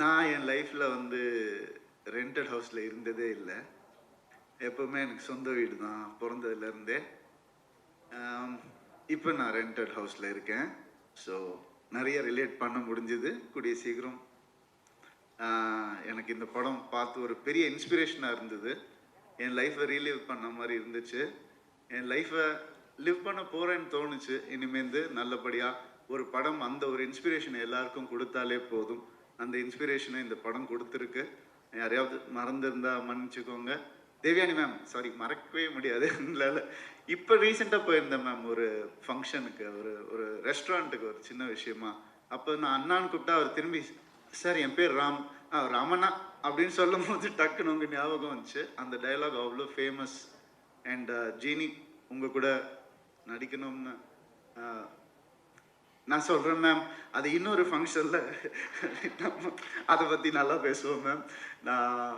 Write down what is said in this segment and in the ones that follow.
நான் என் லைஃப்பில் வந்து ரெண்டட் ஹவுஸில் இருந்ததே இல்லை. எப்போவுமே எனக்கு சொந்த வீடு தான் பிறந்ததுலேருந்தே. இப்போ நான் ரெண்டட் ஹவுஸில் இருக்கேன். ஸோ நிறைய ரிலேட் பண்ண முடிஞ்சுது. கூடிய சீக்கிரம் எனக்கு இந்த படம் பார்த்து ஒரு பெரிய இன்ஸ்பிரேஷனாக இருந்தது. என் லைஃப்பை ரீலிவ் பண்ண மாதிரி இருந்துச்சு. என் லைஃப்பை லிவ் பண்ண போகிறேன்னு தோணுச்சு. இனிமேந்து நல்லபடியாக ஒரு படம் அந்த ஒரு இன்ஸ்பிரேஷனை எல்லாருக்கும் கொடுத்தாலே போதும். அந்த இன்ஸ்பிரேஷனை இந்த படம் கொடுத்துருக்கு. யாரையாவது மறந்துருந்தா மன்னிச்சுக்கோங்க. தேவயானி மேம், சாரி, மறக்கவே முடியாது. இல்லை இப்போ ரீசெண்டாக போயிருந்தேன் மேம் ஒரு ஃபங்க்ஷனுக்கு, ஒரு ரெஸ்டாரண்ட்டுக்கு, ஒரு சின்ன விஷயமா. அப்போ நான் அண்ணான்னு கூப்பிட்டா அவர் திரும்பி, சார் என் பேர் ராம், ராமண்ணா அப்படின்னு சொல்லும் போது டக்குன்னு உங்கள் ஞாபகம் வந்துச்சு. அந்த டைலாக் அவ்வளோ ஃபேமஸ். அண்ட் ஜீனி உங்கள் கூட நடிக்கணும்னு நான் சொல்கிறேன் மேம். அது இன்னொரு ஃபங்க்ஷனில் அதை பற்றி நல்லா பேசுவோம் மேம். நான்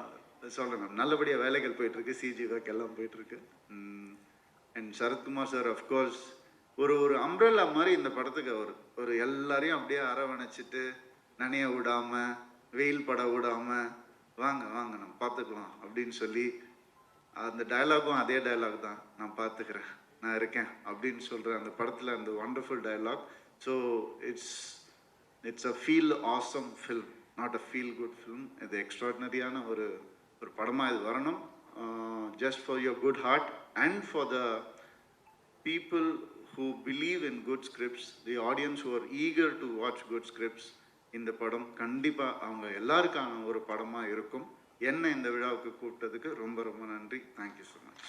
சொல்கிறேன் மேம், நல்லபடியாக வேலைகள் போயிட்டுருக்கு, சிஜி ஒர்க் எல்லாம் போயிட்டுருக்கு. அண்ட் சரத்குமார் சார் அஃப்கோர்ஸ் ஒரு அம்ப்ரெல்லா மாதிரி இந்த படத்துக்கு ஒரு எல்லாரையும் அப்படியே அரவணைச்சிட்டு நனைய விடாமல், வெயில் பட விடாமல், வாங்க வாங்க நம்ம பார்த்துக்கலாம் அப்படின்னு சொல்லி, அந்த டைலாகும் அதே டைலாக் தான், நான் பார்த்துக்கிறேன், நான் இருக்கேன் அப்படின்னு சொல்கிறேன் அந்த படத்தில். அந்த wonderful dialogue. So it's a feel awesome film, not a feel good film. இது எக்ஸ்ட்ராடினரியான ஒரு படமாக இது வரணும். Just for your good heart and for the people who believe in good scripts, the audience who are eager to watch good scripts. இந்த படம் கண்டிப்பாக அவங்க எல்லாருக்கான ஒரு படமாக இருக்கும். என்ன இந்த விழாவுக்கு கூப்பிட்டதுக்கு ரொம்ப ரொம்ப நன்றி. Thank you so much.